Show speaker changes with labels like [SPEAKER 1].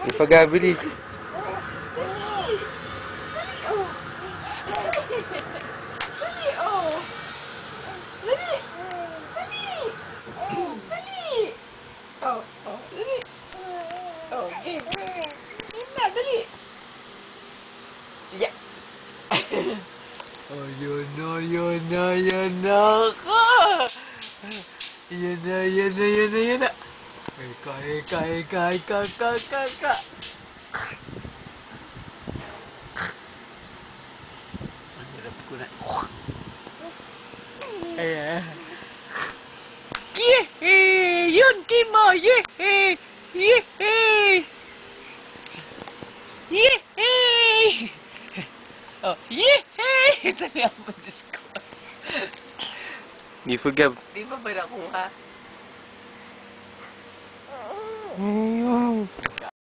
[SPEAKER 1] Ipagabili.
[SPEAKER 2] Dali, oh. Dali. Dali. Dali. Oh, oh, dali. Oh, game. Game na, dali. Yeah.
[SPEAKER 1] Ayun na, yun na, yun na ka. Yun na, yun na, yun na, yun na. Ika, ika, ika, ika, ika, ika, ika. Ang hirap ko na. Ayan. Yehey! Yun, Timo! Yehey! Yehey! Yehey! Oh, yehey! Dali ako mag-discord. Di forgive.
[SPEAKER 2] Di ba ba nakuha?